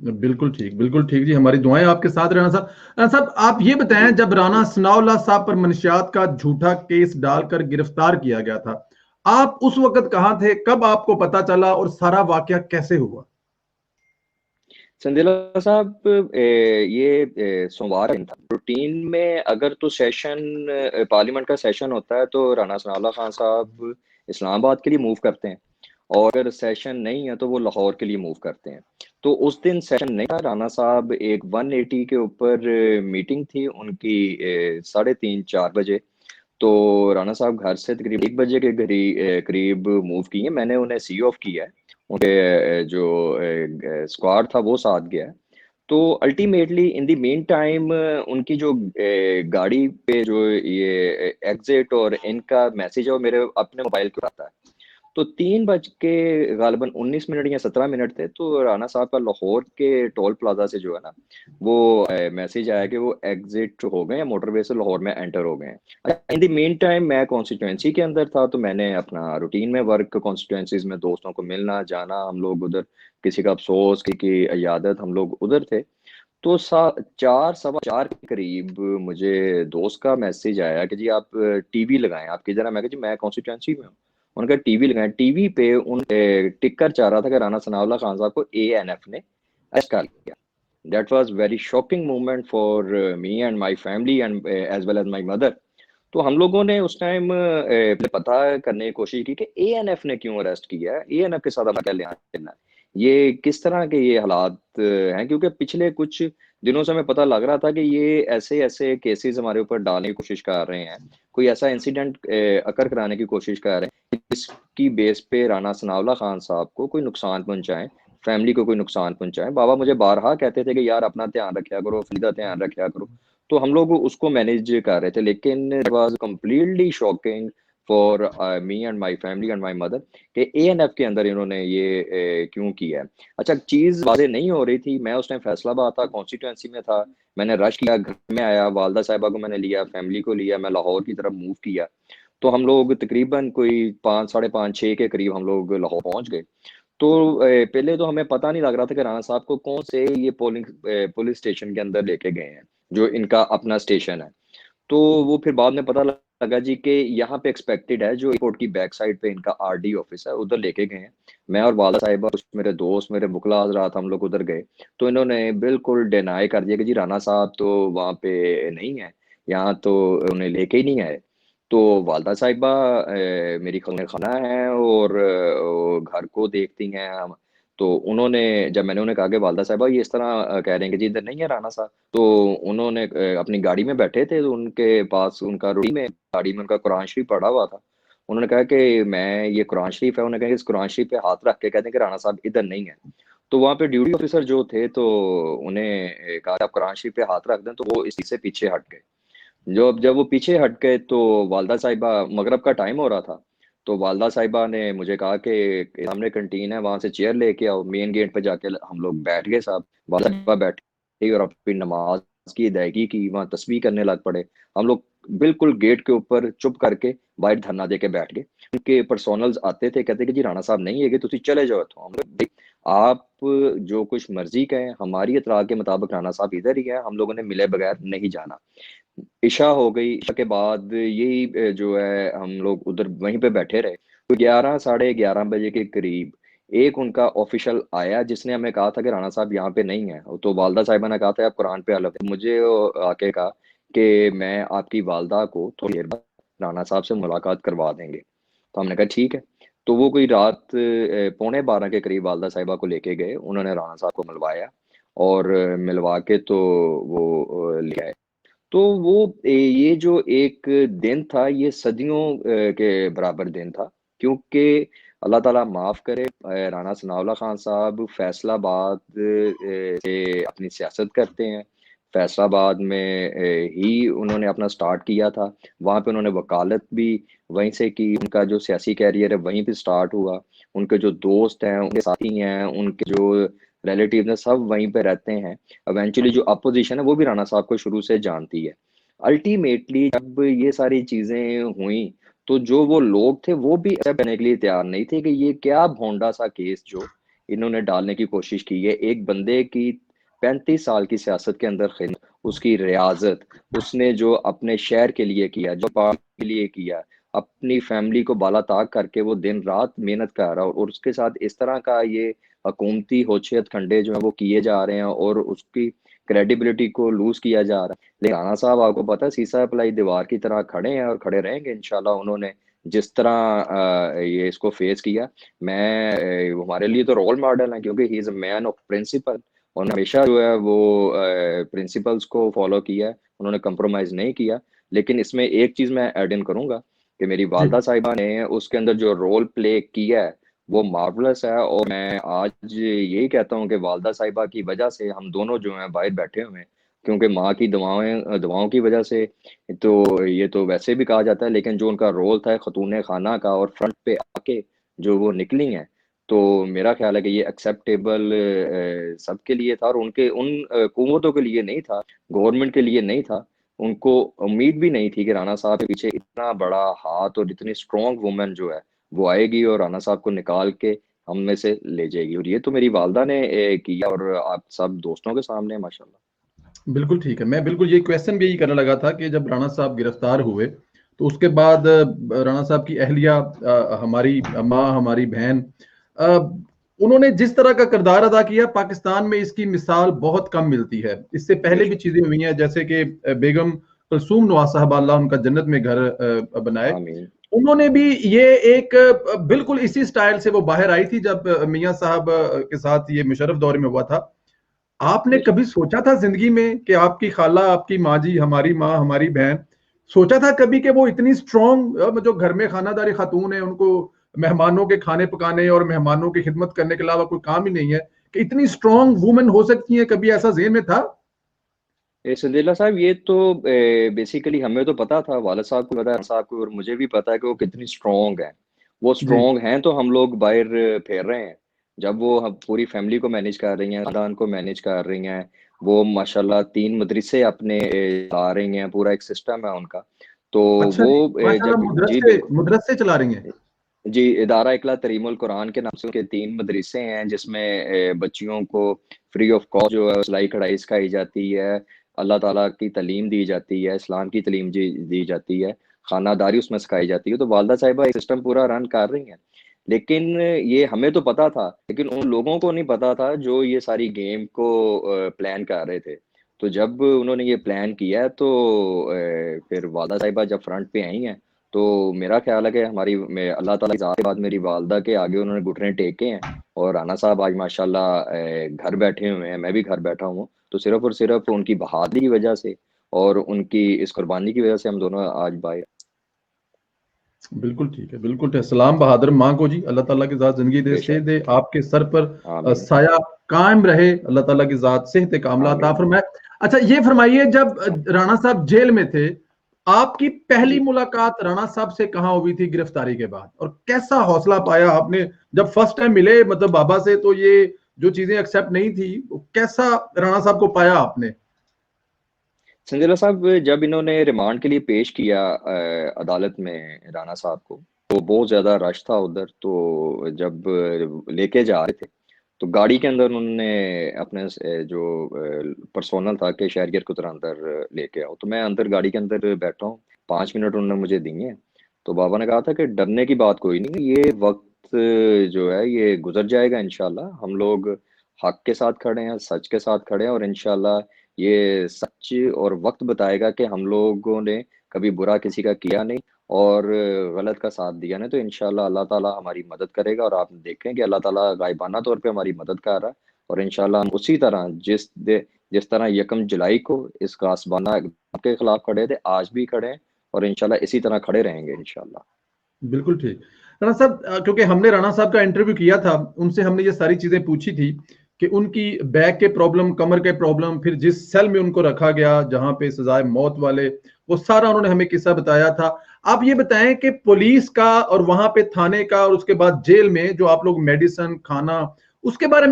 बिल्कुल ठीक जी, हमारी दुआएं आपके साथ राणा साहब। राणा साहब, आप ये बताएं, जब राणा सनाउल्लाह साहब पर मनशियात का झूठा केस डालकर गिरफ्तार किया गया था, आप उस वक्त कहाँ थे? कब आपको पता चला और सारा वाकया कैसे हुआ? संजीला साहब, ये सोमवार का दिन था। रूटीन में अगर तो सेशन पार्लियामेंट का सेशन होता है तो राणा सनाउल्लाह खान साहब इस्लामाबाद के लिए मूव करते हैं, और अगर सेशन नहीं है तो वो लाहौर के लिए मूव करते हैं। तो उस दिन सेशन नहीं था। राणा साहब एक 180 के ऊपर मीटिंग थी उनकी 3:30-4 बजे। तो राणा साहब घर से तकरीब 1 बजे के करीब मूव किए। मैंने उन्हें सी ऑफ किया है। उनके जो स्क्वाड था वो साथ गया है। तो ultimately in the main time उनकी जो गाड़ी पे जो ये एग्जिट और इनका मैसेज है वो मेरे अपने मोबाइल पे आता है। तो 3 बज के गालिबन 19 मिनट या 17 मिनट थे, तो राणा साहब का लाहौर के टोल प्लाजा से जो है ना, वो मैसेज आया कि वो एग्जिट हो गए हैं, मोटरवे से लाहौर में एंटर हो गए हैं। इन द मेन टाइम मैं कॉन्स्टिट्यूंसी के अंदर था, तो मैंने अपना रूटीन में वर्क, कॉन्स्टिट्यूंसीज में दोस्तों को मिलना जाना, हम लोग उधर किसी का अफसोस की इयादत, हम लोग उधर थे। तो 4 सवा 4 के करीब मुझे दोस्त का मैसेज आया कि जी आप टीवी लगाएं, आप किधर है? मैं कहा जी मैं कॉन्स्टिट्यूंसी में हूँ। उनका टीवी लगाएं। टीवी पे उन टिकर चाह रहा था कि राणा सनाउल्लाह खान साहब को एएनएफ ने अरेस्ट कर लिया। That was very shocking moment for me and my family and as well as my mother. तो हम लोगों ने उस टाइम पहले पता करने की कोशिश की कि एएनएफ ने क्यों अरेस्ट किया है, एएनएफ के साथ हमारा क्या लेना देना है, ये किस तरह के ये हालात हैं। क्योंकि पिछले कुछ दिनों से हमें पता लग रहा था कि ये ऐसे ऐसे केसेस हमारे ऊपर डालने की कोशिश कर रहे हैं, कोई ऐसा इंसिडेंट अकर कराने की कोशिश कर रहे हैं जिसकी बेस पे राणा सनाउल्लाह खान साहब को कोई नुकसान पहुंचाएं, फैमिली को कोई नुकसान पहुंचाएं। बाबा मुझे बारहा कहते थे कि यार अपना ध्यान रखा करो, फरीदा ध्यान रखा करो। तो हम लोग उसको मैनेज कर रहे थे, लेकिन it was completely shocking for me and my family and my mother कि एएनएफ के अंदर इन्होंने ये क्यों किया है। अच्छा, चीज वाजे नहीं हो रही थी। मैं उस टाइम फैसलाबाद था, कॉन्स्टिट्यूंसी में था। मैंने रश किया, घर में आया, वालदा साहिबा को मैंने लिया, फैमिली को लिया, मैं लाहौर की तरफ मूव किया। तो हम लोग तकरीबन कोई 5, साढ़े 5, 6 के करीब हम लोग लाहौर पहुंच गए। तो पहले तो हमें पता नहीं लग रहा था कि राणा साहब को कौन से ये पुलिस स्टेशन के अंदर लेके गए हैं, जो इनका अपना स्टेशन है। तो वो फिर बाद में पता लगा जी कि यहाँ पे एक्सपेक्टेड है, जो एयरपोर्ट की बैक साइड पे इनका आरडी ऑफिस है, उधर लेके गए हैं। मैं और वाला साहिबा, कुछ मेरे दोस्त, मेरे बुकला हजरात, हम लोग उधर गए। तो इन्होंने बिल्कुल डिनाई कर दिया कि जी राणा साहब तो वहाँ पे नहीं है, यहाँ तो उन्हें लेके ही नहीं आए। तो वालदा साहिबा मेरी खाना है और वो घर को देखती हैं हम। तो उन्होंने, जब मैंने उन्हें कहा कि वालदा साहिबा ये इस तरह कह रहे हैं कि जी इधर नहीं है राणा साहब, तो उन्होंने अपनी गाड़ी में बैठे थे, तो उनके पास उनका रूटीन में गाड़ी में उनका कुरान शरीफ पढ़ा हुआ था। उन्होंने कहा कि मैं ये कुरान शरीफ है, उन्होंने कहा कि इस कुरान शरीफ पे हाथ रख के कहते हैं कि राणा साहब इधर नहीं है। तो वहाँ पे ड्यूटी ऑफिसर जो थे, तो उन्हें कहा आप कुरान शरीफ पे हाथ रख दें, तो वो इसी से पीछे हट गए। जब जब वो पीछे हट गए तो वालदा साहिबा, मगरब का टाइम हो रहा था, तो वालदा साहिबा ने मुझे कहा कि सामने कंटीन है, वहां से चेयर लेके आओ। मेन गेट पे जाके हम लोग बैठ गए साहब। वालदा साहिबा बैठी और अपनी नमाज की अदायगी की, वहां तस्बीह करने लग पड़े। हम लोग बिल्कुल गेट के ऊपर चुप करके बाहर धरना दे के बैठ गए। उनके पर्सनल्स आते थे, कहते कि जी राणा साहब नहीं है कि तुम चले जाओ। तो हम लोग, आप जो कुछ मर्जी कहें, हमारी इतला के मुताबिक राणा साहब इधर ही है, हम लोगों ने मिले बगैर नहीं जाना। इशा हो गई। इशा के बाद यही जो है हम लोग उधर वहीं पे बैठे रहे। तो 11, साढ़े 11 बजे के करीब एक उनका ऑफिशियल आया, जिसने हमें कहा था कि राणा साहब यहाँ पे नहीं है। तो वालदा साहिबा ने कहा था आप कुरान पे हलफ। मुझे वो आके कहा कि मैं आपकी वालदा को थोड़ी देर बाद राणा साहब से मुलाकात करवा देंगे। तो हमने कहा ठीक है। तो वो कोई रात 11:45 के करीब वालदा साहिबा को लेके गए, उन्होंने राणा साहब को मिलवाया, और मिलवा के तो वो ले आए। तो वो ये जो एक दिन था, ये सदियों के बराबर दिन था। क्योंकि अल्लाह ताला माफ करे, राणा सनाउल्लाह खान साहब फैसलाबाद से अपनी सियासत करते हैं। फैसलाबाद में ही उन्होंने अपना स्टार्ट किया था। वहाँ पे उन्होंने वकालत भी वहीं से की। उनका जो सियासी कैरियर है वहीं पे स्टार्ट हुआ। उनके जो दोस्त हैं, उनके साथी हैं, उनके जो रिलेटिव हैं, सब वहीं पे रहते हैं। इवेंचुअली जो अपोजिशन है वो भी राणा साहब को शुरू से जानती है। अल्टीमेटली जब ये सारी चीजें हुई, तो जो वो लोग थे वो भी एक्सेप्ट करने के लिए तैयार नहीं थे कि ये क्या भोंडा सा केस जो इन्होंने डालने की कोशिश की है। एक बंदे की 35 साल की सियासत के अंदर खिदमत, उसकी रियाजत, उसने जो अपने शहर के लिए किया, जो पार्टी के लिए किया, अपनी फैमिली को बाला-ताक करके वो दिन रात मेहनत कर रहा है, और उसके साथ इस तरह का ये हुकूमती होशियत खंडे जो है वो किए जा रहे हैं और उसकी क्रेडिबिलिटी को लूज किया जा रहा है। लेकिन राणा साहब, आपको पता है, सीसा पलाई दीवार की तरह खड़े हैं और खड़े रहेंगे इंशाल्लाह। उन्होंने जिस तरह ये इसको फेस किया, मैं हमारे लिए तो रोल मॉडल है, क्योंकि he is a man of principle, और हमेशा जो है वो प्रिंसिपल्स को फॉलो किया है, उन्होंने कंप्रोमाइज नहीं किया। लेकिन इसमें एक चीज मैं ऐड इन करूंगा कि मेरी जी वालदा साहिबा ने उसके अंदर जो रोल प्ले किया है वो मार्वलस है, और मैं आज यही कहता हूँ कि वालदा साहिबा की वजह से हम दोनों जो हैं बाहर बैठे हुए हैं, क्योंकि माँ की दवाओं की वजह से तो ये तो वैसे भी कहा जाता है, लेकिन जो उनका रोल था खतून खाना का और फ्रंट पे आके जो वो निकली हैं, तो मेरा ख्याल है कि ये एक्सेप्टेबल सबके लिए था, और उनके उन कुव्वतों के लिए नहीं था, गवर्नमेंट के लिए नहीं था। उनको उम्मीद भी नहीं थी कि राणा साहब के पीछे इतना बड़ा हाथ और इतनी स्ट्रॉन्ग वुमेन जो है वो आएगी और राणा साहब को निकाल के हम में से ले जाएगी, और ये तो मेरी वालदा ने किया, और आप सब दोस्तों के सामने माशाल्लाह। बिल्कुल ठीक है। मैं बिल्कुल ये क्वेश्चन भी यही करने लगा था कि जब राणा साहब गिरफ्तार हुए तो उसके बाद राणा साहब की अहलिया, हमारी माँ, हमारी बहन, अ, उन्होंने जिस तरह का किरदार अदा किया, पाकिस्तान में इसकी मिसाल बहुत कम मिलती है। इससे पहले भी बेशक। चीजें हुई हैं, जैसे कि बेगम कुलसूम नवाज साहब, अल्लाह उनका जन्नत में घर बनाए, आमीन। उन्होंने भी ये एक बिल्कुल इसी स्टाइल से वो बाहर आई थी जब मियां साहब के साथ ये मुशर्रफ दौर में हुआ था। आपने बेशक। कभी सोचा था जिंदगी में कि आपकी खाला, आपकी माँ जी, हमारी माँ, हमारी बहन, सोचा था कभी कि वो इतनी स्ट्रॉन्ग, जो घर में खानादारी खातून है, उनको मेहमानों के खाने पकाने और मेहमानों की खिदमत करने के अलावा कोई काम ही नहीं है, कि इतनी स्ट्रॉन्ग वुमेन हो सकती है? कभी ऐसा ज़हन में था? संदेला साहब, ये तो बेसिकली हमें तो पता था, वाला साहब को पता है, साहब को, और मुझे भी पता है कि वो कितनी स्ट्रॉन्ग है। वो जी। स्ट्रॉन्ग हैं तो हम लोग बाहर फेर रहे हैं। जब वो हम पूरी फैमिली को मैनेज कर रही हैं, खानदान को मैनेज कर रही हैं, वो माशाल्लाह 3 मदरसे अपने चला रही हैं, पूरा एक सिस्टम है उनका। तो अच्छा वो जी, माशाल्लाह, जब जी मदरसे बिल्कुल। मदरसे चला रही हैं। जी, इदारा इकला तरीमुल कुरान के नाम से उनके 3 मदरसे हैं, जिसमें बच्चियों को फ्री ऑफ कॉस्ट जो है सिलाई कढ़ाई सिखाई जाती है, अल्लाह ताला की तालीम दी जाती है, इस्लाम की तालीम दी जाती है, खानादारी उसमें सिखाई जाती है। तो वालदा साहिबा एक सिस्टम पूरा रन कर रही हैं। लेकिन ये हमें तो पता था, लेकिन उन लोगों को नहीं पता था जो ये सारी गेम को प्लान कर रहे थे। तो जब उन्होंने ये प्लान किया है, तो फिर वालदा साहिबा जब फ्रंट पे आई हैं, तो मेरा ख्याल है कि अल्लाह ताला की ज़ात के बाद मेरी वालदा के आगे उन्होंने घुटने टेके हैं, और राना साहब आज माशाल्लाह घर बैठे हुए हैं, मैं भी घर बैठा हूँ। तो सिर्फ और सिर्फ उनकी बहादुरी की वजह से और उनकी इस कुर्बानी की वजह से हम दोनों आज बाहर। बिल्कुल ठीक है, बिल्कुल ठीक है। सलाम बहादुर माँ को जी, अल्लाह ताला की ज़ात ज़िंदगी दे, सेहत बेशक। दे, आपके सर पर आमीन। साया कायम रहे, अल्लाह ताला की ज़ात सेहत कामला अता आमीन। फरमाए। अच्छा, ये फरमाइए, जब राणा साहब जेल में थे, आपकी पहली जी। मुलाकात राणा साहब से कहाँ हुई थी गिरफ्तारी के बाद? और कैसा हौसला पाया आपने जब फर्स्ट टाइम मिले, मतलब बाबा से, तो ये जो चीज़ें एक्सेप्ट नहीं थी, कैसा राणा साहब को पाया आपने? संजीला साहब, जब इन्होंने रिमांड के लिए पेश किया अदालत में राणा साहब को, तो बहुत ज़्यादा रश था उधर। तो जब लेके जा रहे थे, तो गाड़ी के अंदर उन्होंने अपने जो पर्सोनल था कि शहरियर को तरह अंदर लेके आओ, तो मैं अंदर गाड़ी के अंदर बैठा हूँ। 5 मिनट उन्होंने मुझे दिए हैं। तो बाबा ने कहा था कि डरने की बात कोई नहीं, ये वक्त जो है ये गुजर जाएगा इंशाल्लाह। हम लोग हक के साथ खड़े हैं, सच के साथ खड़े हैं, और इंशाल्लाह ये सच और वक्त बताएगा कि हम लोगों ने कभी बुरा किसी का किया नहीं और गलत का साथ दिया नहीं। तो इंशाल्लाह अल्लाह ताला हमारी मदद करेगा, और आप देखें कि अल्लाह ताला गायबाना तौर पे हमारी मदद कर रहा है। और इंशाल्लाह हम उसी तरह जिस तरह 1 जुलाई को इस गासबाना के खिलाफ खड़े थे, आज भी खड़े हैं, और इंशाल्लाह इसी तरह खड़े रहेंगे इंशाल्लाह। बिल्कुल ठीक। राणा साहब, क्योंकि हमने राणा साहब का इंटरव्यू किया था, उनसे हमने ये सारी चीजें पूछी थी कि उनकी बैक के प्रॉब्लम, कमर के प्रॉब्लम, फिर जिस सेल में उनको रखा गया जहां पे सजाए मौत वाले, वो सारा उन्होंने हमें किस्सा बताया था। आप ये बताएं कि पुलिस का और वहां पे थाने का और उसके बाद जेल में जो आप लोग मेडिसिन, खाना, उसके बारे में